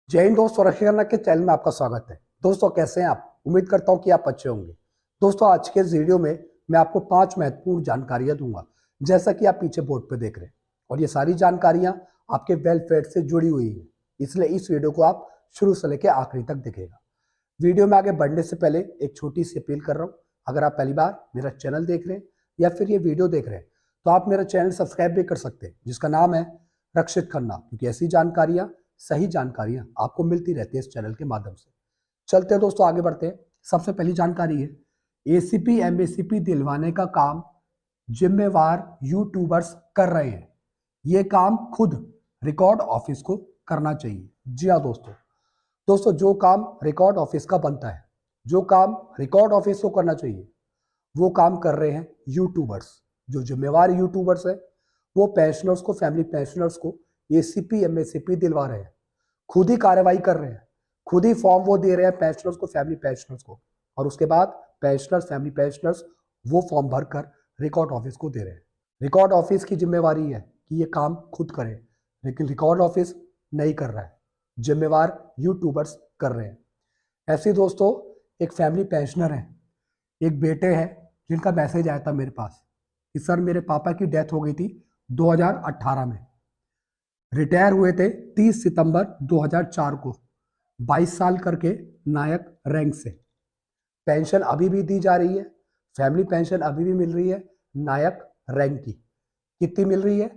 जय हिंद दोस्तों, रक्षा करना के चैनल में आपका स्वागत है। दोस्तों कैसे हैं आप? उम्मीद करता हूं कि आप अच्छे होंगे। दोस्तों आज के इस वीडियो में मैं आपको 5 महत्वपूर्ण जानकारियां दूंगा, जैसा कि आप पीछे बोर्ड पे देख रहे हैं। और ये सारी जानकारियां आपके वेलफेयर से जुड़ी हुई हैं, इसलिए इस वीडियो को आप शुरू से लेकर आखिरी तक देखिएगा। वीडियो में आगे बढ़ने से पहले एक छोटी सी अपील कर रहा हूँ। अगर आप पहली बार मेरा चैनल देख रहे हैं या फिर ये वीडियो देख रहे हैं तो आप मेरा चैनल सब्सक्राइब भी कर सकते हैं, जिसका नाम है रक्षित खन्ना, क्योंकि ऐसी जानकारियां, सही जानकारियां आपको मिलती रहती है इस चैनल के माध्यम से। चलते हैं दोस्तों, आगे बढ़ते हैं। सबसे पहली जानकारी है, एसीपी एमएसीपी दिलवाने का काम जिम्मेवार यूट्यूबर्स कर रहे हैं। ये काम खुद रिकॉर्ड ऑफिस को करना चाहिए। जी हाँ दोस्तों, जो काम रिकॉर्ड ऑफिस का बनता है, जो काम रिकॉर्ड ऑफिस को करना चाहिए, वो काम कर रहे हैं यूट्यूबर्स। जो जिम्मेवार यूट्यूबर्स है वो पेंशनर्स को, फैमिली पेंशनर्स को एसीपी एमएसीपी दिलवा रहे हैं, खुद ही कार्रवाई कर रहे हैं, खुद ही फॉर्म वो दे रहे हैं पेंशनर्स को, फैमिली पेंशनर्स को, और उसके बाद पेंशनर्स, फैमिली पेंशनर्स वो फॉर्म भरकर रिकॉर्ड ऑफिस को दे रहे हैं। रिकॉर्ड ऑफिस की जिम्मेवारी है कि ये काम खुद करे, लेकिन रिकॉर्ड ऑफिस नहीं कर रहा है, जिम्मेवार यूट्यूबर्स कर रहे हैं। ऐसे दोस्तों एक फैमिली पेंशनर है, एक बेटे हैं जिनका मैसेज आया था मेरे पास कि सर मेरे पापा की डेथ हो गई थी 2018 में, रिटायर हुए थे 30 सितंबर 2004 को, 22 साल करके नायक रैंक से। पेंशन अभी भी दी जा रही है, फैमिली पेंशन अभी भी मिल रही है नायक रैंक की। कितनी मिल रही है?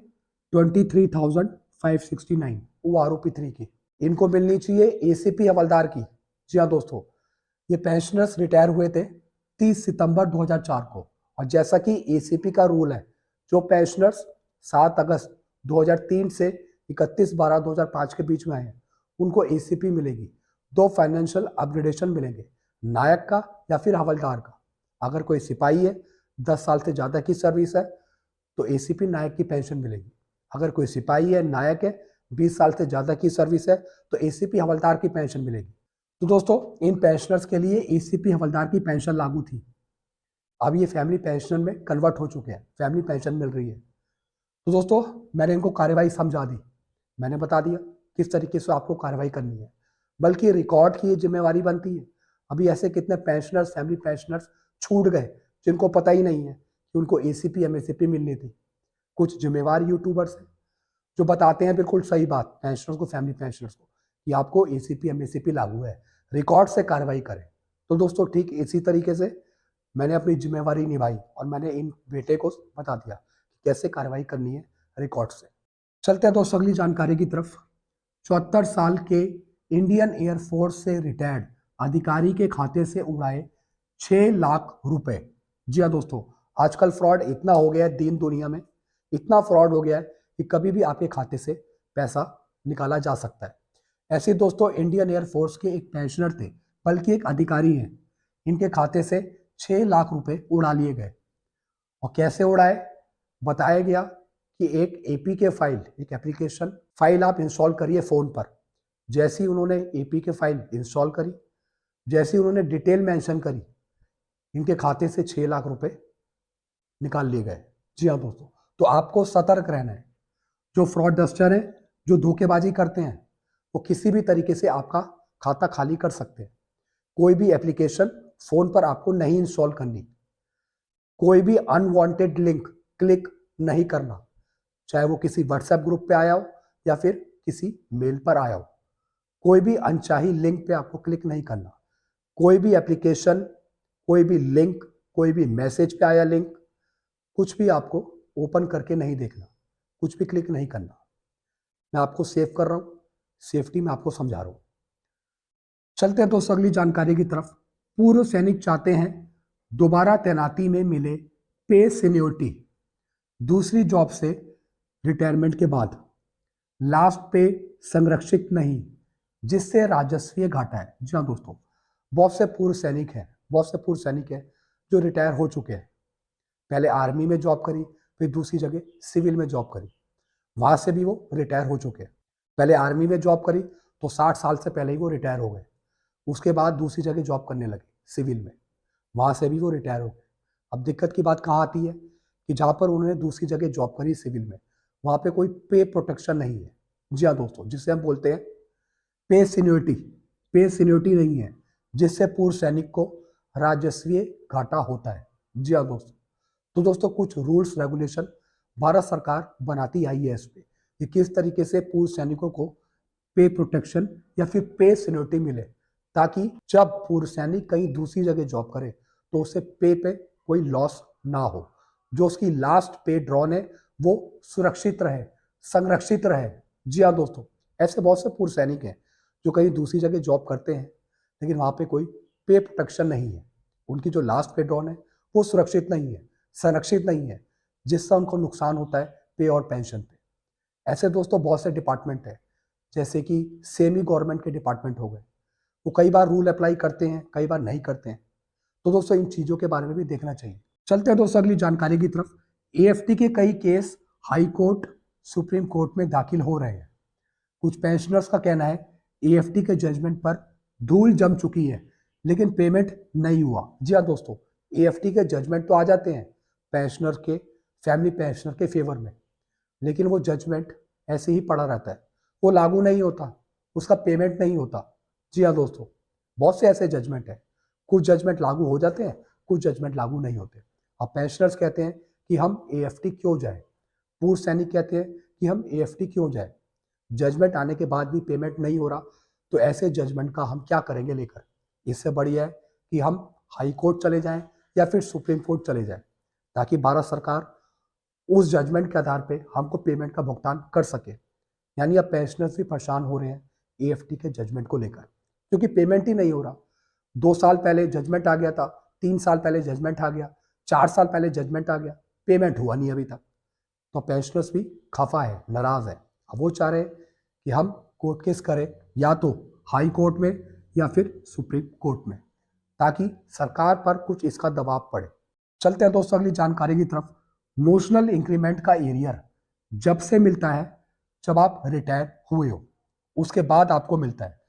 23,569, वो आरोपी 3 की। इनको मिलनी चाहिए एसीपी हवलदार की। जी हाँ दोस्तों, ये पेंशनर्स रिटायर हुए थे 30 सितंबर 2004 को, और जैसा कि एसीपी का रूल है, जो पेंशनर्स 7 अगस्त 2003 से 31/12/2005 के बीच में आए हैं उनको एसीपी मिलेगी। 2 फाइनेंशियल अपग्रेडेशन मिलेंगे, नायक का या फिर हवलदार का। अगर कोई सिपाही है, 10 साल से ज़्यादा की सर्विस है, तो एसीपी नायक की पेंशन मिलेगी। अगर कोई सिपाही है, नायक है, 20 साल से ज़्यादा की सर्विस है, तो एसीपी हवलदार की पेंशन मिलेगी। तो दोस्तों इन पेंशनर्स के लिए एसीपी हवलदार की पेंशन लागू थी, अब ये फैमिली पेंशन में कन्वर्ट हो चुके हैं, फैमिली पेंशन मिल रही है। तो दोस्तों मैंने इनको कार्रवाई समझा दी, मैंने बता दिया किस तरीके से आपको कार्रवाई करनी है, बल्कि रिकॉर्ड की ये जिम्मेवारी बनती है। अभी ऐसे कितने पेंशनर्स, फैमिली पेंशनर्स छूट गए जिनको पता ही नहीं है कि उनको एसीपी एमएसीपी मिलनी थी। कुछ जिम्मेवार यूट्यूबर्स हैं जो बताते हैं बिल्कुल सही बात पेंशनर्स को, फैमिली पेंशनर्स को, कि आपको एसीपी एमएसीपी लागू है, रिकॉर्ड से कार्रवाई करें। तो दोस्तों ठीक इसी तरीके से मैंने अपनी जिम्मेवारी निभाई और मैंने इन बेटे को बता दिया कि कैसे कार्रवाई करनी है रिकॉर्ड से। चलते हैं दोस्तों अगली जानकारी की तरफ। 74 साल के इंडियन एयरफोर्स से रिटायर्ड अधिकारी के खाते से उड़ाए 6 लाख रुपए। जी हाँ दोस्तों, आजकल फ्रॉड इतना हो गया है, दीन दुनिया में इतना फ्रॉड हो गया है कि कभी भी आपके खाते से पैसा निकाला जा सकता है। ऐसे दोस्तों इंडियन एयरफोर्स के एक पेंशनर थे, बल्कि एक अधिकारी हैं, इनके खाते से 6 लाख रुपए उड़ा लिए गए। और कैसे उड़ाए? बताया गया कि एक एपी के फाइल, एक एप्लीकेशन फाइल आप इंस्टॉल करिए फ़ोन पर। जैसे ही उन्होंने एपी के फाइल इंस्टॉल करी, जैसे ही उन्होंने डिटेल मेंशन करी, इनके खाते से 6 लाख रुपए निकाल लिए गए। जी हाँ दोस्तों, तो आपको सतर्क रहना है। जो फ्रॉडस्टर हैं, जो धोखेबाजी करते हैं, वो किसी भी तरीके से आपका खाता खाली कर सकते हैं। कोई भी एप्लीकेशन फ़ोन पर आपको नहीं इंस्टॉल करनी, कोई भी अनवांटेड लिंक क्लिक नहीं करना, चाहे वो किसी व्हाट्सएप ग्रुप पे आया हो या फिर किसी मेल पर आया हो। कोई भी अनचाही लिंक पे आपको क्लिक नहीं करना। कोई भी एप्लीकेशन, कोई भी लिंक, कोई भी मैसेज पे आया लिंक, कुछ भी आपको ओपन करके नहीं देखना, कुछ भी क्लिक नहीं करना। मैं आपको सेव कर रहा हूँ, सेफ्टी में आपको समझा रहा हूँ। चलते हैं दोस्तों अगली जानकारी की तरफ। पूर्व सैनिक चाहते हैं दोबारा तैनाती में मिले पे सीनियोरिटी, दूसरी जॉब से रिटायरमेंट के बाद लास्ट पे संरक्षित नहीं, जिससे राजस्वीय घाटा है। जी हाँ दोस्तों, बहुत से पूर्व सैनिक हैं, बहुत से पूर्व सैनिक हैं जो रिटायर हो चुके हैं। पहले आर्मी में जॉब करी, फिर दूसरी जगह सिविल में जॉब करी, वहां से भी वो रिटायर हो चुके हैं। पहले आर्मी में जॉब करी तो 60 साल से पहले ही वो रिटायर हो गए। उसके बाद दूसरी जगह जॉब करने लगे सिविल में, वहां से भी वो रिटायर हो गए। अब दिक्कत की बात कहाँ आती है कि जहाँ पर उन्होंने दूसरी जगह जॉब करी सिविल में, वहाँ पे कोई पे प्रोटेक्शन नहीं है। जी हाँ दोस्तों, जिसे हम बोलते हैं पे सीनियोरिटी नहीं है, जिससे पूर्व सैनिक को राजस्वीय घाटा होता है। जी हाँ दोस्तों, तो दोस्तों कुछ रूल्स रेगुलेशन भारत सरकार बनाती आई है इस पे कि किस तरीके से पूर्व सैनिकों को पे प्रोटेक्शन या फिर पे सीनियोरिटी मिले, ताकि जब पूर्व सैनिक कहीं दूसरी जगह जॉब करे तो उसे पे कोई लॉस ना हो, जो उसकी लास्ट पे ड्रॉन है वो सुरक्षित रहे, संरक्षित रहे। जी हाँ दोस्तों, ऐसे बहुत से पूर्व सैनिक हैं जो कहीं दूसरी जगह जॉब करते हैं लेकिन वहाँ पे कोई पे प्रोटेक्शन नहीं है, उनकी जो लास्ट पे ड्रॉन है वो सुरक्षित नहीं है, संरक्षित नहीं है, जिससे उनको नुकसान होता है पे और पेंशन पे। ऐसे दोस्तों बहुत से डिपार्टमेंट है, जैसे कि सेमी गवर्नमेंट के डिपार्टमेंट हो गए, वो कई बार रूल अप्लाई करते हैं, कई बार नहीं करते हैं। तो दोस्तों इन चीज़ों के बारे में भी देखना चाहिए। चलते हैं दोस्तों अगली जानकारी की तरफ। एएफटी के कई case high court, supreme court में दाखिल हो रहे हैं। कुछ पेंशनर्स का कहना है एएफटी के जजमेंट पर धूल जम चुकी है लेकिन पेमेंट नहीं हुआ। जी हाँ दोस्तों, एएफटी के जजमेंट तो आ जाते हैं पेंशनर के, फैमिली पेंशनर के फेवर में, लेकिन वो जजमेंट ऐसे ही पड़ा रहता है, वो लागू नहीं होता, उसका पेमेंट नहीं होता। जी हाँ दोस्तों, बहुत से ऐसे जजमेंट है, कुछ जजमेंट लागू हो जाते हैं, कुछ जजमेंट लागू नहीं होते। अब पेंशनर्स कहते हैं कि हम एएफटी क्यों जाए, पूर्व सैनिक कहते हैं कि हम एएफटी क्यों जाए, जजमेंट आने के बाद भी पेमेंट नहीं हो रहा, तो ऐसे जजमेंट का हम क्या करेंगे लेकर। इससे बढ़िया है कि हम हाई कोर्ट चले जाएं या फिर सुप्रीम कोर्ट चले जाएं, ताकि भारत सरकार उस जजमेंट के आधार पे हमको पेमेंट का भुगतान कर सके। यानी अब पेंशनर्स भी परेशान हो रहे हैं एएफटी के जजमेंट को लेकर, क्योंकि पेमेंट ही नहीं हो रहा। 2 साल पहले जजमेंट आ गया था, 3 साल पहले जजमेंट आ गया, 4 साल पहले जजमेंट आ गया, पेमेंट हुआ नहीं अभी तक। तो पेंशनर्स भी खफा है, नाराज है। अब वो चाह रहे हैं कि हम कोर्ट केस करें, या तो हाई कोर्ट में या फिर सुप्रीम कोर्ट में, ताकि सरकार पर कुछ इसका दबाव पड़े। चलते हैं दोस्तों अगली जानकारी की तरफ। नोशनल इंक्रीमेंट का एरियर जब से मिलता है जब आप रिटायर हुए हो, उसके बाद आपको मिलता है,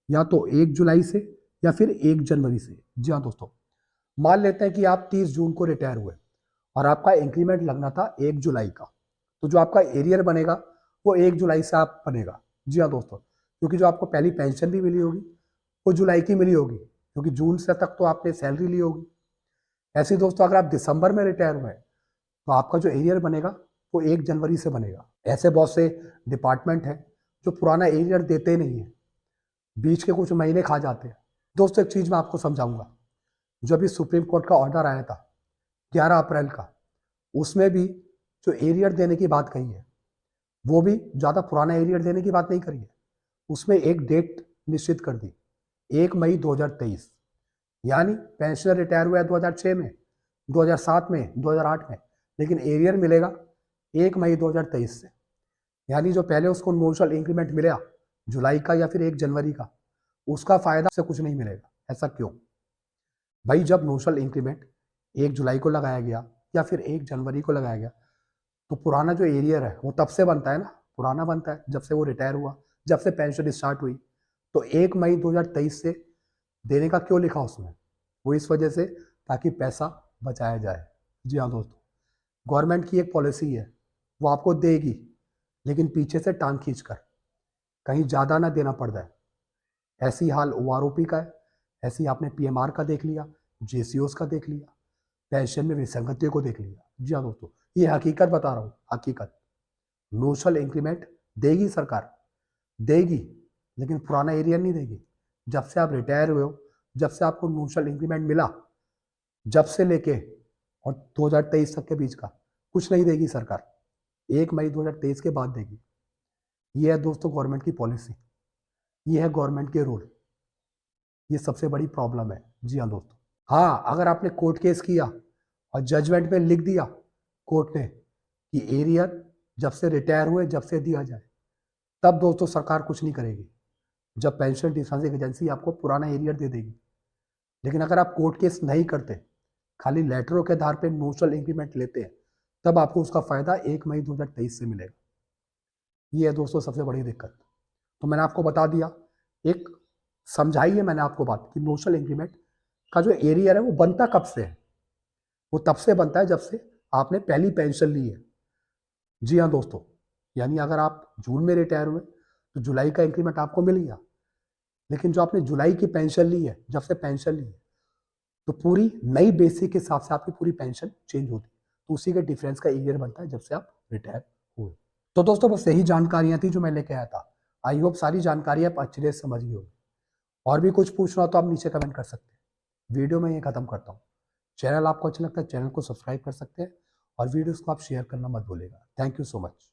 या तो 1 जुलाई से या फिर 1 जनवरी से। जी हाँ दोस्तों, मान लेते हैं कि आप 30 जून को रिटायर हुए और आपका इंक्रीमेंट लगना था 1 जुलाई का, तो जो आपका एरियर बनेगा वो 1 जुलाई से आप बनेगा। जी हाँ दोस्तों, क्योंकि जो आपको पहली पेंशन भी मिली होगी वो जुलाई की मिली होगी, क्योंकि जून से तक तो आपने सैलरी ली होगी। ऐसे ही दोस्तों अगर आप दिसंबर में रिटायर हुए तो आपका जो एरियर बनेगा वो 1 जनवरी से बनेगा। ऐसे बहुत से डिपार्टमेंट हैं जो पुराना एरियर देते नहीं है, बीच के कुछ महीने खा जाते हैं। दोस्तों एक चीज़ मैं आपको समझाऊंगा, जो अभी सुप्रीम कोर्ट का ऑर्डर आया था 11 अप्रैल का, उसमें भी जो एरियर देने की बात कही है वो भी ज़्यादा पुराना एरियर देने की बात नहीं करी है, उसमें एक डेट निश्चित कर दी 1 मई 2023। यानी पेंशनर रिटायर हुआ है 2006 में, 2007 में, 2008 में, लेकिन एरियर मिलेगा 1 मई 2023 से। यानी जो पहले उसको नोशनल इंक्रीमेंट मिला जुलाई का या फिर 1 जनवरी का, उसका फायदा से कुछ नहीं मिलेगा। ऐसा क्यों भाई? जब नोशनल इंक्रीमेंट 1 जुलाई को लगाया गया या फिर 1 जनवरी को लगाया गया, तो पुराना जो एरियर है वो तब से बनता है ना, पुराना बनता है जब से वो रिटायर हुआ, जब से पेंशन स्टार्ट हुई। तो 1 मई 2023 से देने का क्यों लिखा उसमें? वो इस वजह से ताकि पैसा बचाया जाए। जी हाँ दोस्तों, गवर्नमेंट की एक पॉलिसी है, वो आपको देगी लेकिन पीछे से टांग खींच कर, कहीं ज़्यादा ना देना पड़ जाए। ऐसी हाल ओआरओपी का है, ऐसी आपने पीएमआर का देख लिया, जेसीओस का देख लिया, पेंशन में विसंगतियों को देख लिया। जी हाँ दोस्तों, ये हकीकत बता रहा हूँ, हकीकत। नोशनल इंक्रीमेंट देगी सरकार, देगी, लेकिन पुराना एरियर नहीं देगी। जब से आप रिटायर हुए हो, जब से आपको नोशनल इंक्रीमेंट मिला, जब से लेके और 2023 तक के बीच का कुछ नहीं देगी सरकार, 1 मई 2023 के बाद देगी। ये है दोस्तों गवर्नमेंट की पॉलिसी, ये है गवर्नमेंट के रूल, ये सबसे बड़ी प्रॉब्लम है। जी हाँ दोस्तों, हाँ अगर आपने कोर्ट केस किया और जजमेंट में लिख दिया कोर्ट ने कि एरियर जब से रिटायर हुए जब से दिया जाए, तब दोस्तों सरकार कुछ नहीं करेगी, जब पेंशन डिस्पेंसिंग एजेंसी आपको पुराना एरियर दे देगी। लेकिन अगर आप कोर्ट केस नहीं करते, खाली लेटरों के आधार पर नोशनल इंक्रीमेंट लेते हैं, तब आपको उसका फायदा 1 मई 2023 से मिलेगा। ये है दोस्तों सबसे बड़ी दिक्कत। तो मैंने आपको बता दिया, एक समझाई है मैंने आपको बात कि नोशनल इंक्रीमेंट का जो एरियर है वो बनता कब से है? वो तब से बनता है जब से आपने पहली पेंशन ली है। जी हाँ दोस्तों, यानी अगर आप जून में रिटायर हुए तो जुलाई का इंक्रीमेंट आपको मिल गया, लेकिन जो आपने जुलाई की पेंशन ली है, जब से पेंशन ली है, तो पूरी नई बेसिक के हिसाब से आपकी पूरी पेंशन चेंज होती है। तो उसी के डिफरेंस का ईयर बनता है जब से आप रिटायर हुए। तो दोस्तों बस यही जानकारियां थी जो मैं लेके आया था। आई होप सारी जानकारी आप अच्छे से समझ गए होगी। और भी कुछ पूछना हो तो आप नीचे कमेंट कर सकते हैं। वीडियो में ये खत्म करता हूँ। चैनल आपको अच्छा लगता है, चैनल को सब्सक्राइब कर सकते हैं और वीडियोस को आप शेयर करना मत भूलिएगा। Thank you so much.